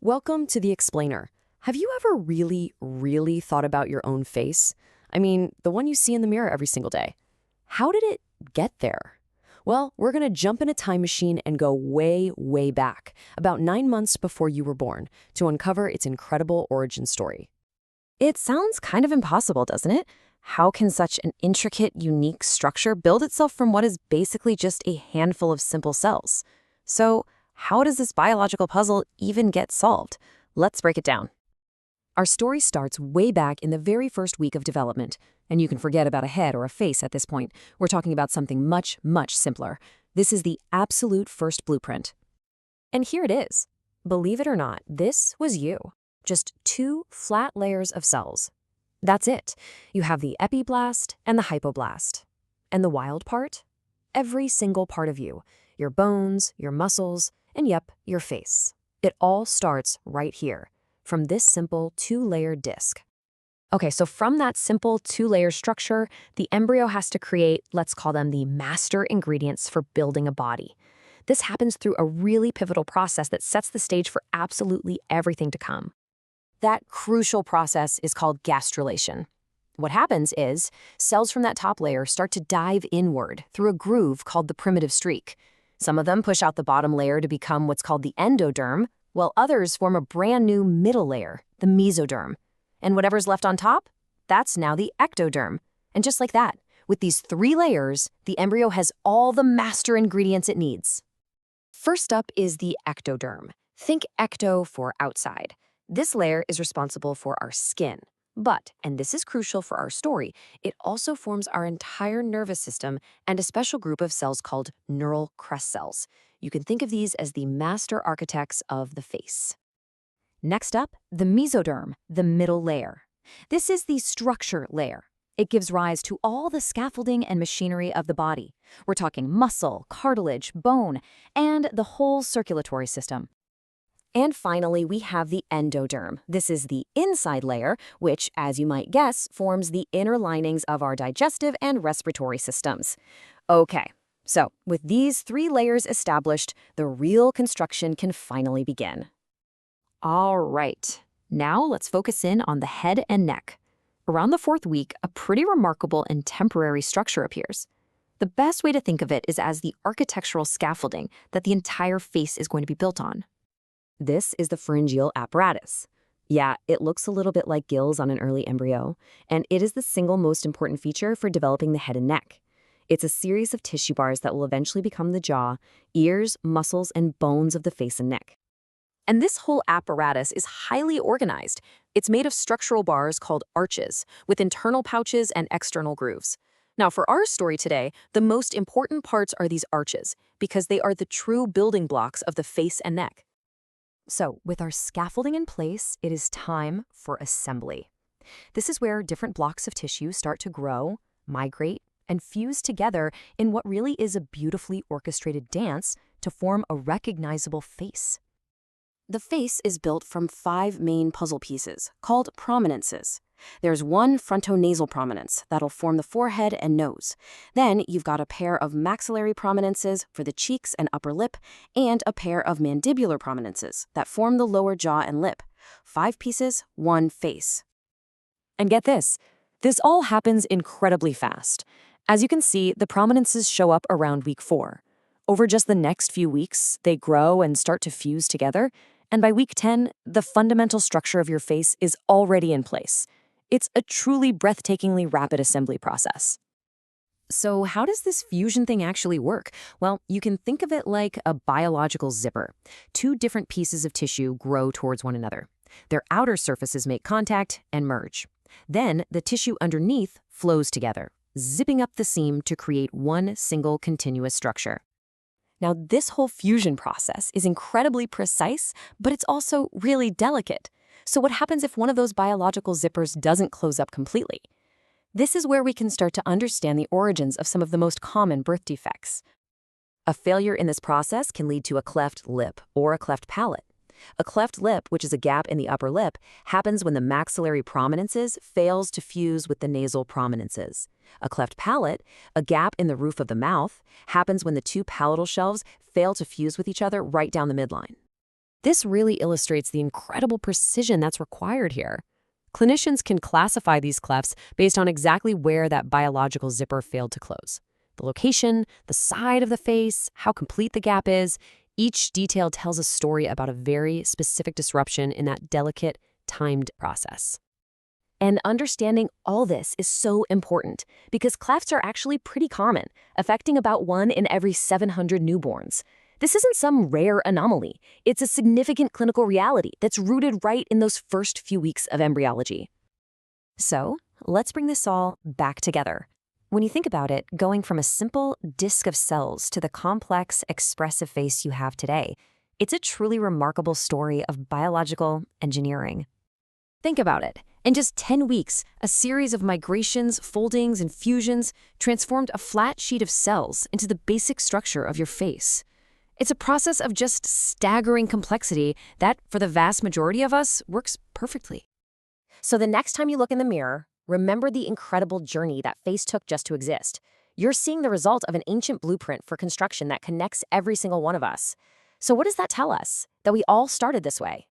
Welcome to The Explainer. Have you ever really thought about your own face? I mean, the one you see in the mirror every single day. How did it get there? Well, we're going to jump in a time machine and go way back, about 9 months before you were born, to uncover its incredible origin story. It sounds kind of impossible, doesn't it? How can such an intricate, unique structure build itself from what is basically just a handful of simple cells? So, how does this biological puzzle even get solved? Let's break it down. Our story starts way back in the very first week of development, and you can forget about a head or a face at this point. We're talking about something much simpler. This is the absolute first blueprint. And here it is. Believe it or not, this was you. Just two flat layers of cells. That's it. You have the epiblast and the hypoblast. And the wild part? Every single part of you. Your bones, your muscles, and yep, your face. It all starts right here, from this simple two-layer disc. Okay, so from that simple two-layer structure, the embryo has to create, let's call them the master ingredients for building a body. This happens through a really pivotal process that sets the stage for absolutely everything to come. That crucial process is called gastrulation. What happens is, cells from that top layer start to dive inward through a groove called the primitive streak. Some of them push out the bottom layer to become what's called the endoderm, while others form a brand new middle layer, the mesoderm. And whatever's left on top, that's now the ectoderm. And just like that, with these three layers, the embryo has all the master ingredients it needs. First up is the ectoderm. Think ecto for outside. This layer is responsible for our skin. But, and this is crucial for our story, it also forms our entire nervous system and a special group of cells called neural crest cells. You can think of these as the master architects of the face. Next up, the mesoderm, the middle layer. This is the structure layer. It gives rise to all the scaffolding and machinery of the body. We're talking muscle, cartilage, bone, and the whole circulatory system. And finally, we have the endoderm. This is the inside layer, which, as you might guess, forms the inner linings of our digestive and respiratory systems. Okay, so with these three layers established, the real construction can finally begin. All right, now let's focus in on the head and neck. Around the fourth week, a pretty remarkable and temporary structure appears. The best way to think of it is as the architectural scaffolding that the entire face is going to be built on. This is the pharyngeal apparatus. Yeah, it looks a little bit like gills on an early embryo, and it is the single most important feature for developing the head and neck. It's a series of tissue bars that will eventually become the jaw, ears, muscles, and bones of the face and neck. And this whole apparatus is highly organized. It's made of structural bars called arches, with internal pouches and external grooves. Now, for our story today, the most important parts are these arches, because they are the true building blocks of the face and neck. So, with our scaffolding in place, it is time for assembly. This is where different blocks of tissue start to grow, migrate, and fuse together in what really is a beautifully orchestrated dance to form a recognizable face. The face is built from 5 main puzzle pieces, called prominences. There's one frontonasal prominence that'll form the forehead and nose. Then you've got a pair of maxillary prominences for the cheeks and upper lip, and a pair of mandibular prominences that form the lower jaw and lip. 5 pieces, 1 face. And get this all happens incredibly fast. As you can see, the prominences show up around week 4. Over just the next few weeks, they grow and start to fuse together, and by week 10, the fundamental structure of your face is already in place. It's a truly breathtakingly rapid assembly process. So how does this fusion thing actually work? Well, you can think of it like a biological zipper. 2 different pieces of tissue grow towards one another. Their outer surfaces make contact and merge. Then the tissue underneath flows together, zipping up the seam to create one single continuous structure. Now, this whole fusion process is incredibly precise, but it's also really delicate. So what happens if one of those biological zippers doesn't close up completely? This is where we can start to understand the origins of some of the most common birth defects. A failure in this process can lead to a cleft lip or a cleft palate. A cleft lip, which is a gap in the upper lip, happens when the maxillary prominences fails to fuse with the nasal prominences. A cleft palate, a gap in the roof of the mouth, happens when the 2 palatal shelves fail to fuse with each other right down the midline. This really illustrates the incredible precision that's required here. Clinicians can classify these clefts based on exactly where that biological zipper failed to close. The location, the side of the face, how complete the gap is, each detail tells a story about a very specific disruption in that delicate, timed process. And understanding all this is so important because clefts are actually pretty common, affecting about 1 in every 700 newborns. This isn't some rare anomaly. It's a significant clinical reality that's rooted right in those first few weeks of embryology. So, let's bring this all back together. When you think about it, going from a simple disk of cells to the complex, expressive face you have today, it's a truly remarkable story of biological engineering. Think about it. In just 10 weeks, a series of migrations, foldings, and fusions transformed a flat sheet of cells into the basic structure of your face. It's a process of just staggering complexity that, for the vast majority of us, works perfectly. So the next time you look in the mirror, remember the incredible journey that face took just to exist. You're seeing the result of an ancient blueprint for construction that connects every single one of us. So what does that tell us? That we all started this way.